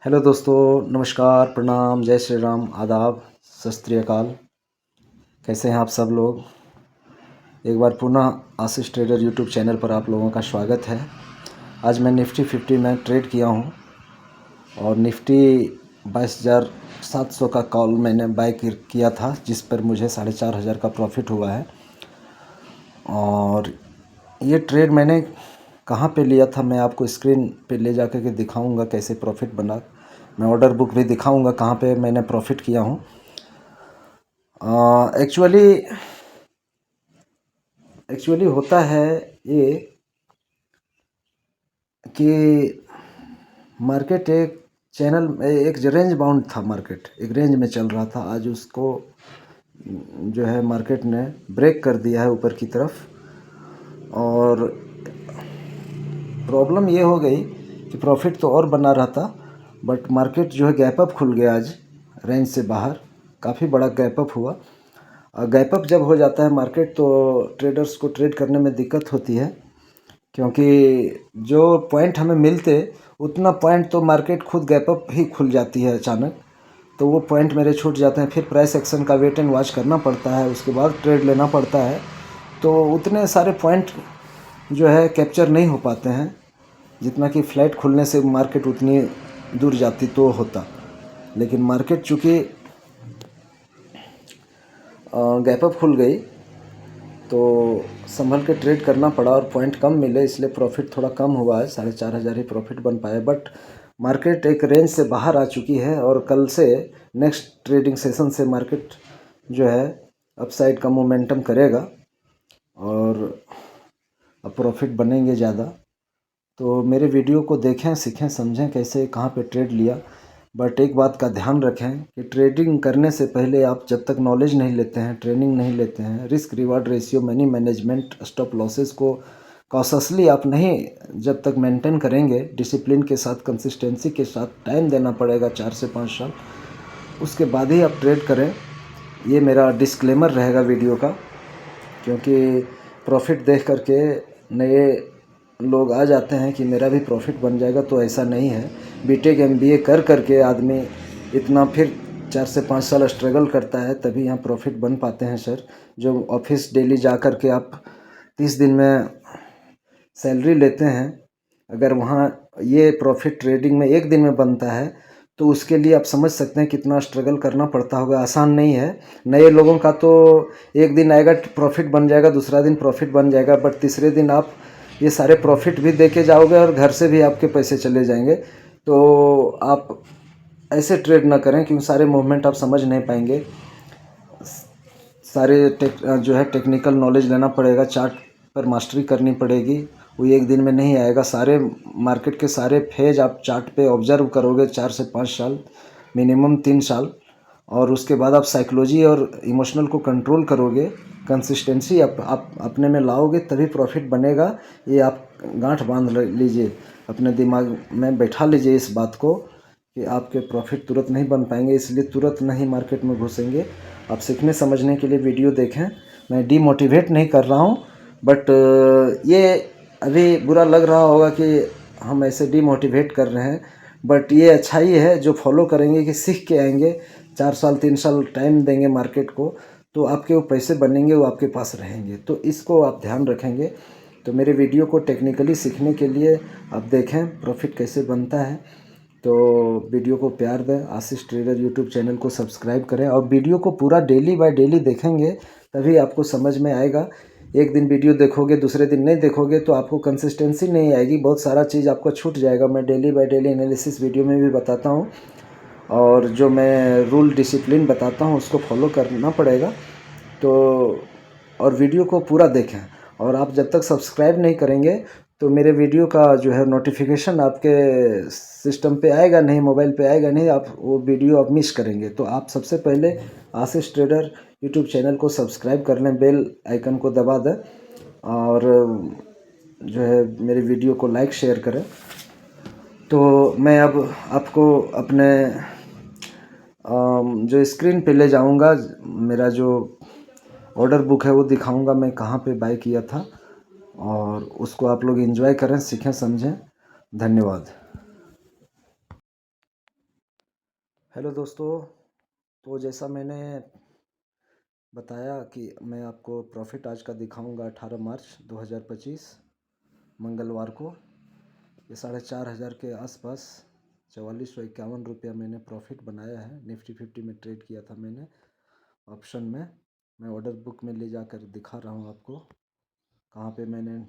Hello दोस्तों, नमस्कार, प्रणाम, जय श्री राम, आदाब, सत श्री अकाल। कैसे हैं आप सब लोग। एक बार पुनः आशीष ट्रेडर यूट्यूब चैनल पर आप लोगों का स्वागत है। आज मैं निफ्टी 50 में ट्रेड किया हूं और निफ्टी 22,700 का कॉल मैंने बाय किया था, जिस पर मुझे 4,500 का प्रॉफिट हुआ है। और ये ट्रेड मैंने कहाँ पे लिया था, मैं आपको स्क्रीन पे ले जा कर के दिखाऊंगा कैसे प्रॉफिट बना। मैं ऑर्डर बुक भी दिखाऊंगा कहाँ पे मैंने प्रॉफिट किया हूँ। एक्चुअली होता है ये कि मार्केट एक रेंज बाउंड था। मार्केट एक रेंज में चल रहा था। आज उसको जो है मार्केट ने ब्रेक कर दिया है ऊपर की तरफ। और प्रॉब्लम ये हो गई कि प्रॉफिट तो और बना रहा था, बट मार्केट जो है गैप अप खुल गया आज रेंज से बाहर। काफ़ी बड़ा गैप अप हुआ। गैप अप जब हो जाता है मार्केट तो ट्रेडर्स को ट्रेड करने में दिक्कत होती है, क्योंकि जो पॉइंट हमें मिलते उतना पॉइंट तो मार्केट खुद गैप अप ही खुल जाती है अचानक। तो वो पॉइंट मेरे छूट जाते हैं। फिर प्राइस एक्शन का वेट एंड वॉच करना पड़ता है, उसके बाद ट्रेड लेना पड़ता है। तो उतने सारे पॉइंट जो है कैप्चर नहीं हो पाते हैं जितना कि फ्लैट खुलने से मार्केट उतनी दूर जाती तो होता। लेकिन मार्केट चूँकि गैप अप खुल गई तो संभल के ट्रेड करना पड़ा और पॉइंट कम मिले, इसलिए प्रॉफिट थोड़ा कम हुआ है। 4,500 ही प्रॉफिट बन पाए। बट मार्केट एक रेंज से बाहर आ चुकी है और कल से नेक्स्ट ट्रेडिंग सेशन से मार्केट जो है अपसाइड का मोमेंटम करेगा और अब प्रॉफिट बनेंगे ज़्यादा। तो मेरे वीडियो को देखें, सीखें, समझें कैसे कहाँ पे ट्रेड लिया। बट एक बात का ध्यान रखें कि ट्रेडिंग करने से पहले आप जब तक नॉलेज नहीं लेते हैं, ट्रेनिंग नहीं लेते हैं, risk reward ratio, money management, stop losses को कॉशसली आप नहीं जब तक मेंटेन करेंगे, डिसिप्लिन के साथ, कंसिस्टेंसी के साथ, टाइम देना पड़ेगा 4 से 5 साल, उसके बाद ही आप ट्रेड करें। ये मेरा डिस्क्लेमर रहेगा वीडियो का, क्योंकि प्रॉफिट देख करके नए लोग आ जाते हैं कि मेरा भी प्रॉफिट बन जाएगा, तो ऐसा नहीं है। बीटेक एमबीए कर करके आदमी इतना फिर 4 से 5 साल स्ट्रगल करता है, तभी यहाँ प्रॉफिट बन पाते हैं सर। जो ऑफिस डेली जा कर के आप 30 दिन में सैलरी लेते हैं, अगर वहाँ ये प्रॉफिट ट्रेडिंग में एक दिन में बनता है तो उसके लिए आप समझ सकते हैं कितना स्ट्रगल करना पड़ता होगा। आसान नहीं है। नए लोगों का तो एक दिन आएगा प्रॉफिट बन जाएगा, दूसरा दिन प्रॉफिट बन जाएगा, बट तीसरे दिन आप ये सारे प्रॉफिट भी दे के जाओगे और घर से भी आपके पैसे चले जाएंगे। तो आप ऐसे ट्रेड ना करें, क्योंकि सारे मूवमेंट आप समझ नहीं पाएंगे। सारे जो है टेक्निकल नॉलेज लेना पड़ेगा, चार्ट पर मास्टरी करनी पड़ेगी। वो एक दिन में नहीं आएगा। सारे मार्केट के सारे फेज आप चार्ट पे ऑब्जर्व करोगे 4 से 5 साल, मिनिमम 3 साल, और उसके बाद आप साइकोलॉजी और इमोशनल को कंट्रोल करोगे, कंसिस्टेंसी आप अपने में लाओगे, तभी प्रॉफिट बनेगा। ये आप गांठ बांध लीजिए, अपने दिमाग में बैठा लीजिए इस बात को कि आपके प्रॉफिट तुरंत नहीं बन पाएंगे, इसलिए तुरंत नहीं मार्केट में घुसेंगे। आप सीखने समझने के लिए वीडियो देखें। मैं डीमोटिवेट नहीं कर रहा हूँ, बट ये अभी बुरा लग रहा होगा कि हम ऐसे डीमोटिवेट कर रहे हैं, बट ये अच्छाई है जो फॉलो करेंगे कि सीख के आएंगे। 4 साल 3 साल टाइम देंगे मार्केट को, तो आपके वो पैसे बनेंगे, वो आपके पास रहेंगे। तो इसको आप ध्यान रखेंगे। तो मेरे वीडियो को टेक्निकली सीखने के लिए आप देखें प्रॉफिट कैसे बनता है। तो वीडियो को प्यार दें, आशीष ट्रेडर यूट्यूब चैनल को सब्सक्राइब करें और वीडियो को पूरा डेली बाय डेली देखेंगे, तभी आपको समझ में आएगा। एक दिन वीडियो देखोगे, दूसरे दिन नहीं देखोगे तो आपको कंसिस्टेंसी नहीं आएगी, बहुत सारा चीज़ आपका छूट जाएगा। मैं daily by daily analysis video में भी बताता हूँ, और जो मैं रूल डिसिप्लिन बताता हूँ उसको फॉलो करना पड़ेगा। तो और वीडियो को पूरा देखें। और आप जब तक सब्सक्राइब नहीं करेंगे तो मेरे वीडियो का जो है नोटिफिकेशन आपके सिस्टम पे आएगा नहीं, मोबाइल पे आएगा नहीं, आप वो वीडियो आप मिस करेंगे। तो आप सबसे पहले आशीष ट्रेडर यूट्यूब चैनल को सब्सक्राइब कर लें, बेल आइकन को दबा दें, और जो है मेरे वीडियो को लाइक शेयर करें। तो मैं अब आपको अपने जो स्क्रीन पे ले जाऊंगा, मेरा जो ऑर्डर बुक है वो दिखाऊंगा मैं कहाँ पे बाय किया था, और उसको आप लोग एंजॉय करें, सीखें, समझें। धन्यवाद। हेलो दोस्तों। तो जैसा मैंने बताया कि मैं आपको प्रॉफिट आज का दिखाऊंगा 18 मार्च 2025 मंगलवार को। ये 4,500 के आसपास 4451 रुपया मैंने प्रॉफिट बनाया है। निफ्टी 50 में ट्रेड किया था मैंने ऑप्शन में। मैं ऑर्डर बुक में ले जाकर दिखा रहा हूँ आपको कहाँ पे मैंने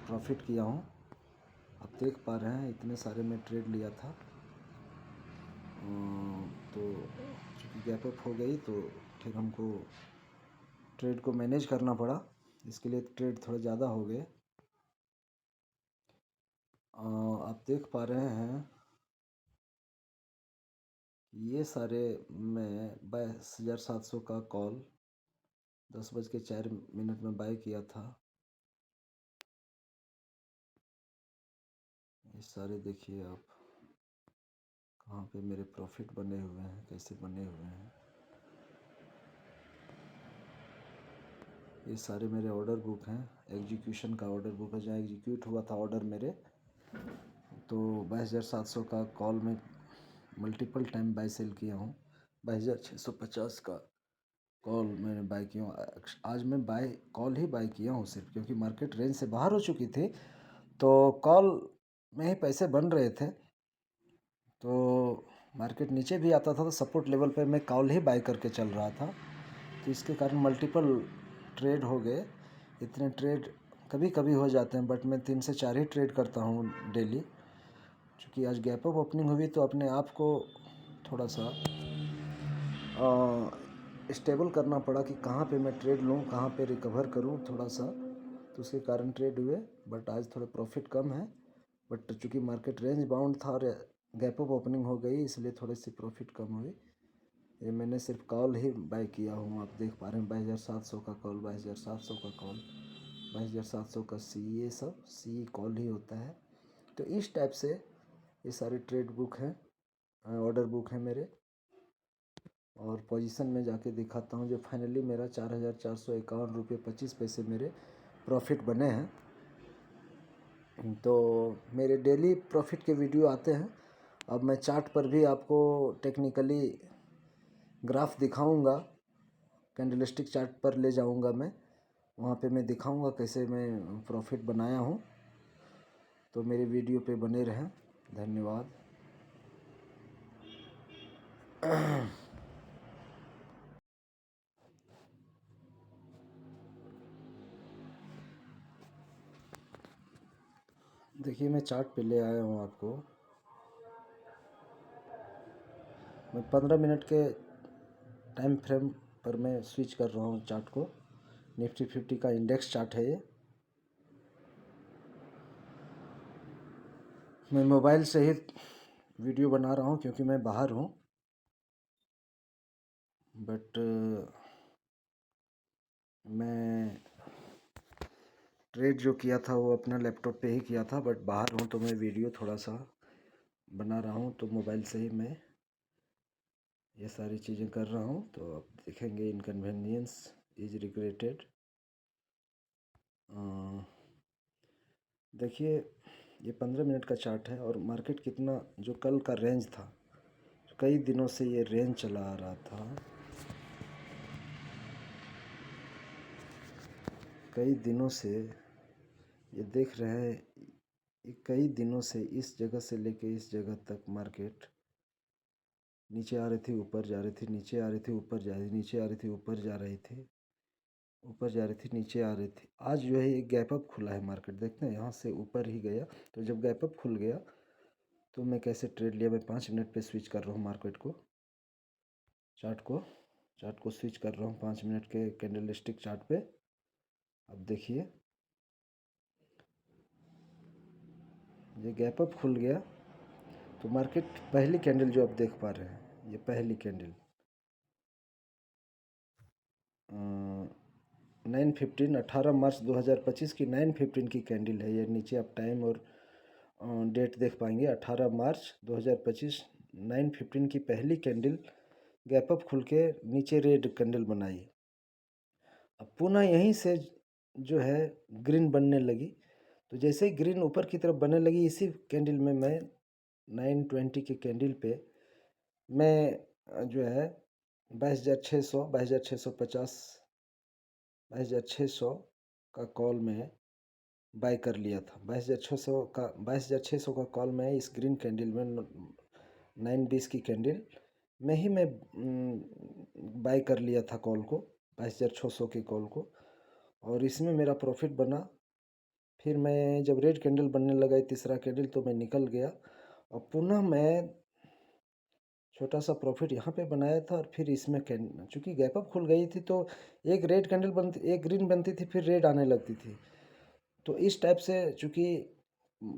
प्रॉफिट किया हूँ। आप देख पा रहे हैं इतने सारे मैं ट्रेड लिया था। तो चूँकि गैप अप हो गई तो फिर हमको ट्रेड को मैनेज करना पड़ा। इसके लिए ट्रेड थोड़े ज़्यादा हो गए। आप देख पा रहे हैं ये सारे मैं 22,700 का कॉल 10:04 में बाय किया था। ये सारे देखिए आप कहाँ पे मेरे प्रॉफिट बने हुए हैं, कैसे बने हुए हैं। ये सारे मेरे ऑर्डर बुक हैं। एग्जीक्यूशन का ऑर्डर बुक है जहाँ एग्जीक्यूट हुआ था ऑर्डर मेरे। तो 22,700 का कॉल में मल्टीपल टाइम बाय सेल किया हूँ। 22,650 का कॉल मैंने बाय किया हूँ। आज मैं बाय कॉल ही बाय किया हूँ सिर्फ, क्योंकि मार्केट रेंज से बाहर हो चुकी थी तो कॉल में ही पैसे बन रहे थे। तो मार्केट नीचे भी आता था तो सपोर्ट लेवल पे मैं कॉल ही बाय करके चल रहा था। तो इसके कारण मल्टीपल ट्रेड हो गए। इतने ट्रेड कभी कभी हो जाते हैं, बट मैं 3 से 4 ही ट्रेड करता हूँ डेली। क्योंकि आज गैप अप ओपनिंग हुई तो अपने आप को थोड़ा सा स्टेबल करना पड़ा कि कहाँ पे मैं ट्रेड लूँ, कहाँ पे रिकवर करूँ थोड़ा सा। तो उसके कारण ट्रेड हुए, बट आज थोड़ा प्रॉफिट कम है। बट चूँकि मार्केट रेंज बाउंड था और गैप अप ओपनिंग हो गई इसलिए थोड़ी सी प्रॉफिट कम हुई। ये मैंने सिर्फ कॉल ही बाय किया हूँ। आप देख पा रहे हैं 22,700 का कॉल, 22,700 का कॉल, 22,700 का सी। ये सब सी कॉल ही होता है। तो इस टाइप से ये सारे ट्रेड बुक हैं, ऑर्डर बुक हैं मेरे। और पोजीशन में जाके दिखाता हूँ जो फाइनली मेरा 4,451 रुपये 25 पैसे मेरे प्रॉफिट बने हैं। तो मेरे डेली प्रॉफिट के वीडियो आते हैं। अब मैं चार्ट पर भी आपको टेक्निकली ग्राफ दिखाऊंगा। कैंडलस्टिक चार्ट पर ले जाऊंगा मैं, वहाँ पे मैं दिखाऊंगा कैसे मैं प्रॉफिट बनाया हूँ। तो मेरे वीडियो पे बने रहें। धन्यवाद। देखिए मैं चार्ट पे ले आया हूँ आपको। मैं 15 मिनट के टाइम फ्रेम पर मैं स्विच कर रहा हूँ चार्ट को। निफ्टी 50 का इंडेक्स चार्ट है ये। मैं मोबाइल से ही वीडियो बना रहा हूँ क्योंकि मैं बाहर हूँ। बट मैं ट्रेड जो किया था वो अपना लैपटॉप पे ही किया था, बट बाहर हूँ तो मैं वीडियो थोड़ा सा बना रहा हूँ। तो मोबाइल से ही मैं ये सारी चीज़ें कर रहा हूँ। तो आप देखेंगे इनकन्वीनियंस इज रिग्रेटेड। देखिए ये 15 मिनट का चार्ट है और मार्केट कितना, जो कल का रेंज था, कई दिनों से ये रेंज चला आ रहा था। कई दिनों से ये देख रहे हैं, ये कई दिनों से इस जगह से लेके इस जगह तक मार्केट नीचे आ रही थी, ऊपर जा रही थी, नीचे आ रही थी, ऊपर जा रही थी, नीचे आ रही थी, ऊपर जा रही थी, ऊपर जा रही थी, नीचे आ रही थी। आज जो है एक गैप अप खुला है मार्केट, देखते हैं यहाँ से ऊपर ही गया। तो जब गैप अप खुल गया तो मैं कैसे ट्रेड लिया। मैं 5 मिनट पे स्विच कर रहा हूँ मार्केट को, चार्ट को स्विच कर रहा हूँ 5 मिनट के कैंडलस्टिक चार्ट पे। अब देखिए ये गैप अप खुल गया तो मार्केट पहली कैंडल जो आप देख पा रहे हैं, ये पहली कैंडल 9:15 18 मार्च 2025 की 9:15 की कैंडल है ये। नीचे आप टाइम और डेट देख पाएंगे। 18 मार्च 2025 9:15 की पहली कैंडल गैप अप खुल के नीचे रेड कैंडल बनाई। अब पुनः यहीं से जो है ग्रीन बनने लगी। तो जैसे ही ग्रीन ऊपर की तरफ बनने लगी, इसी कैंडल में मैं 920 के कैंडल पे मैं जो है 22,600, 22,650, 22,600 का कॉल में बाय कर लिया था। 22,600 का कॉल मैं इस ग्रीन कैंडल में 920 की कैंडल में ही मैं बाय कर लिया था कॉल को, 22,600 के कॉल को, और इसमें मेरा प्रॉफिट बना। फिर मैं जब रेड कैंडल बनने लगा तीसरा कैंडल तो मैं निकल गया और पुनः मैं छोटा सा प्रॉफिट यहाँ पे बनाया था। और फिर इसमें चूँकि गैप अप खुल गई थी तो एक रेड कैंडल बनती, एक ग्रीन बनती थी, फिर रेड आने लगती थी। तो इस टाइप से चूँकि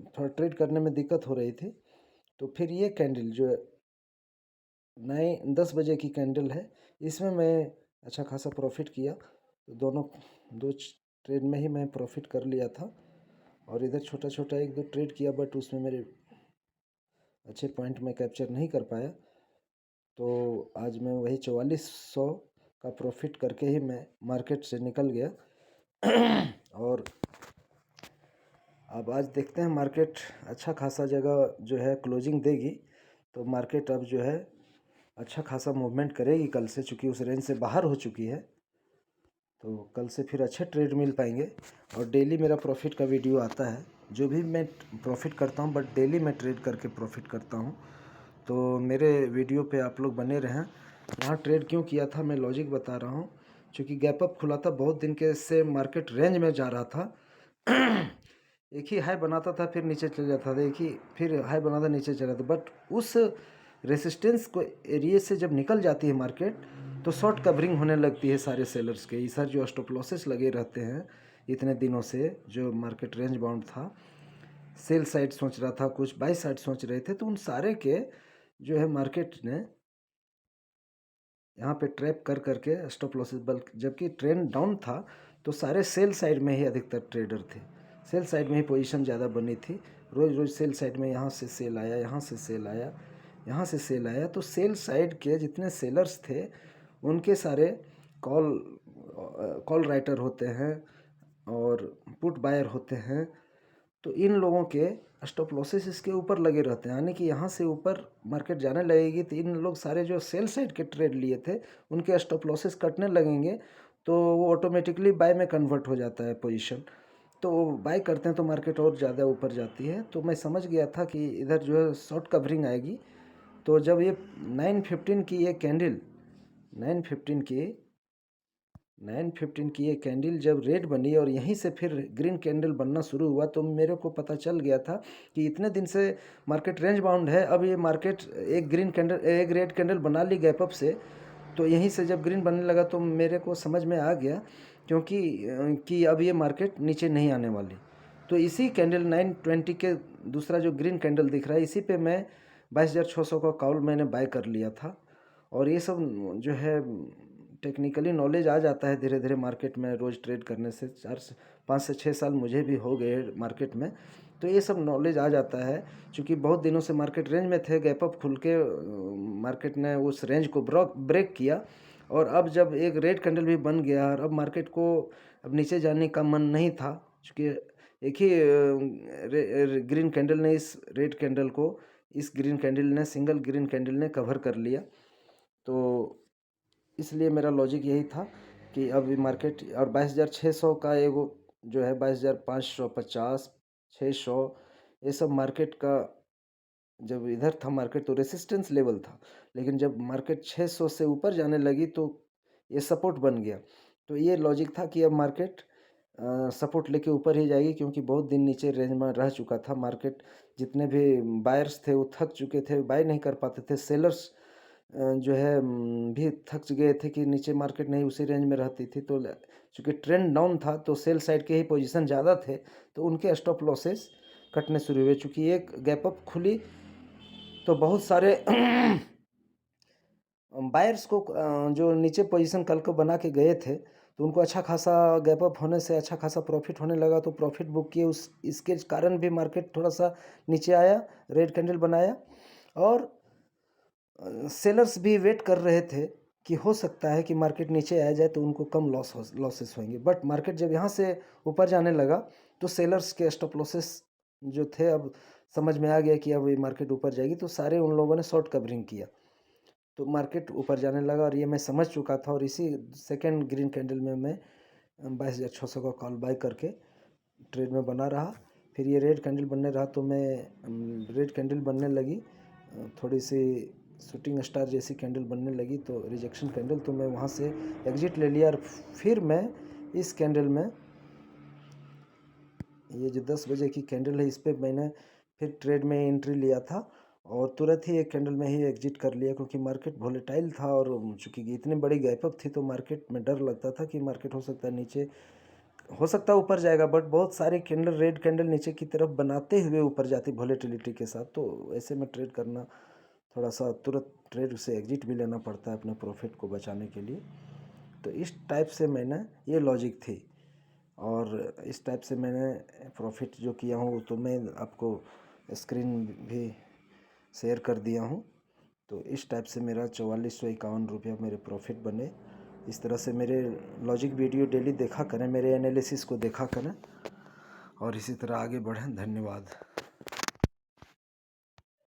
थोड़ा ट्रेड करने में दिक्कत हो रही थी, तो फिर ये कैंडल जो 10 बजे की कैंडल है, इसमें मैं अच्छा खासा प्रॉफिट किया। तो दो ट्रेड में ही मैं प्रॉफिट कर लिया था। और इधर छोटा छोटा एक दो ट्रेड किया, बट उसमें मेरे अच्छे पॉइंट में कैप्चर नहीं कर पाया। तो आज मैं वही 4400 का प्रॉफिट करके ही मैं मार्केट से निकल गया। और अब आज देखते हैं, मार्केट अच्छा खासा जगह जो है क्लोजिंग देगी, तो मार्केट अब जो है अच्छा खासा मूवमेंट करेगी कल से, चूँकि उस रेंज से बाहर हो चुकी है। तो कल से फिर अच्छे ट्रेड मिल पाएंगे। और डेली मेरा प्रॉफिट का वीडियो आता है, जो भी मैं प्रॉफिट करता हूँ, बट डेली मैं ट्रेड करके प्रॉफिट करता हूँ। तो मेरे वीडियो पे आप लोग बने रहें। यहाँ ट्रेड क्यों किया था मैं लॉजिक बता रहा हूँ। क्योंकि गैप अप खुला था, बहुत दिन के से मार्केट रेंज में जा रहा था। एक ही हाई बनाता था फिर नीचे चल जाता था, एक ही फिर हाई बनाता नीचे चला था। बट उस रेसिस्टेंस को एरिए से जब निकल जाती है मार्केट, तो शॉर्ट कवरिंग होने लगती है सारे सेलर्स के। इधर जो स्टॉप लॉसेस लगे रहते हैं इतने दिनों से, जो मार्केट रेंज बाउंड था, सेल साइड सोच रहा था, कुछ बाई साइड सोच रहे थे, तो उन सारे के जो है मार्केट ने यहाँ पे ट्रैप कर करके स्टॉप लॉसेस, बल्कि जबकि ट्रेंड डाउन था तो सारे सेल साइड में ही अधिकतर ट्रेडर थे, सेल साइड में ही पोजीशन ज़्यादा बनी थी। रोज़ रोज़ सेल साइड में यहाँ से सेल आया, यहाँ से सेल आया, यहाँ से सेल आया। तो सेल साइड के जितने सेलर्स थे उनके सारे कॉल राइटर होते हैं और पुट बायर होते हैं। तो इन लोगों के स्टॉप लॉसेस इसके ऊपर लगे रहते हैं, यानी कि यहाँ से ऊपर मार्केट जाने लगेगी तो इन लोग सारे जो सेल साइड के ट्रेड लिए थे उनके स्टॉप लॉसेस कटने लगेंगे, तो वो ऑटोमेटिकली बाय में कन्वर्ट हो जाता है पोजीशन। तो वो बाय करते हैं तो मार्केट और ज़्यादा ऊपर जाती है। तो मैं समझ गया था कि इधर जो है शॉर्ट कवरिंग आएगी। तो जब ये 915 की ये कैंडल 915 की 915 की ये कैंडल जब रेड बनी और यहीं से फिर ग्रीन कैंडल बनना शुरू हुआ, तो मेरे को पता चल गया था कि इतने दिन से मार्केट रेंज बाउंड है। अब ये मार्केट एक रेड कैंडल बना ली गैप अप से, तो यहीं से जब ग्रीन बनने लगा तो मेरे को समझ में आ गया, क्योंकि कि अब ये मार्केट नीचे नहीं आने वाली। तो इसी कैंडल 920 के दूसरा जो ग्रीन कैंडल दिख रहा है, इसी पे मैं 22,600 का कॉल मैंने बाय कर लिया था। और ये सब जो है टेक्निकली नॉलेज आ जाता है धीरे धीरे मार्केट में, रोज़ ट्रेड करने से 5 से 6 साल मुझे भी हो गए मार्केट में। तो ये सब नॉलेज आ जाता है, क्योंकि बहुत दिनों से मार्केट रेंज में थे, गैप अप खुल के मार्केट ने उस रेंज को ब्रेक किया। और अब जब एक रेड कैंडल भी बन गया और अब मार्केट को अब नीचे जाने का मन नहीं था, क्योंकि एक ही ग्रीन कैंडल ने इस रेड कैंडल को, इस ग्रीन कैंडल ने, सिंगल ग्रीन कैंडल ने कवर कर लिया। तो इसलिए मेरा लॉजिक यही था कि अब मार्केट, और 22,600 का एगो जो है 22,550, 600, ये सब मार्केट का जब इधर था मार्केट तो रेसिस्टेंस लेवल था। लेकिन जब मार्केट 600 से ऊपर जाने लगी तो ये सपोर्ट बन गया। तो ये लॉजिक था कि अब मार्केट सपोर्ट लेके ऊपर ही जाएगी, क्योंकि बहुत दिन नीचे रेंज में रह चुका था मार्केट। जितने भी बायर्स थे वो थक चुके थे, बाय नहीं कर पाते थे। सेलर्स जो है भी थक गए थे कि नीचे मार्केट नहीं उसी रेंज में रहती थी। तो चूँकि ट्रेंड डाउन था तो सेल साइड के ही पोजीशन ज़्यादा थे, तो उनके स्टॉप लॉसेस कटने शुरू हुए। चूँकि एक गैप अप खुली तो बहुत सारे बायर्स को जो नीचे पोजीशन कल को बना के गए थे, तो उनको अच्छा खासा गैप अप होने से अच्छा खासा प्रॉफिट होने लगा, तो प्रॉफिट बुक किए। उस इसके कारण भी मार्केट थोड़ा सा नीचे आया, रेड कैंडल बनाया। और सेलर्स भी वेट कर रहे थे कि हो सकता है कि मार्केट नीचे आ जाए तो उनको कम लॉसेस होंगे। बट मार्केट जब यहाँ से ऊपर जाने लगा तो सेलर्स के स्टॉप लॉसेस जो थे अब समझ में आ गया कि अब ये मार्केट ऊपर जाएगी, तो सारे उन लोगों ने शॉर्ट कवरिंग किया, तो मार्केट ऊपर जाने लगा और ये मैं समझ चुका था। और इसी सेकंड ग्रीन कैंडल में मैं 22,600 का कॉल बाय करके ट्रेड में बना रहा। फिर ये रेड कैंडल बनने रहा, तो मैं रेड कैंडल बनने लगी, थोड़ी सी शूटिंग स्टार जैसी कैंडल बनने लगी, तो रिजेक्शन कैंडल, तो मैं वहाँ से एग्जिट ले लिया। और फिर मैं इस कैंडल में, ये जो 10 बजे की कैंडल है, इस पर मैंने फिर ट्रेड में एंट्री लिया था और तुरंत ही एक कैंडल में ही एग्जिट कर लिया, क्योंकि मार्केट वोलेटाइल था और चूँकि इतनी बड़ी गैप अप थी, तो मार्केट में डर लगता था कि मार्केट हो सकता है नीचे, हो सकता है ऊपर जाएगा, बट बहुत सारे कैंडल, रेड कैंडल नीचे की तरफ बनाते हुए ऊपर जाती वोलेटिलिटी के साथ, तो ऐसे में ट्रेड करना थोड़ा सा, तुरंत ट्रेड से एग्जिट भी लेना पड़ता है अपने प्रॉफिट को बचाने के लिए। तो इस टाइप से मैंने, ये लॉजिक थी और इस टाइप से मैंने प्रॉफिट जो किया हूँ, तो मैं आपको स्क्रीन भी शेयर कर दिया हूँ। तो इस टाइप से मेरा 4451 रुपया मेरे प्रॉफिट बने। इस तरह से मेरे लॉजिक वीडियो डेली देखा करें, मेरे एनालिसिस को देखा करें और इसी तरह आगे बढ़ें। धन्यवाद।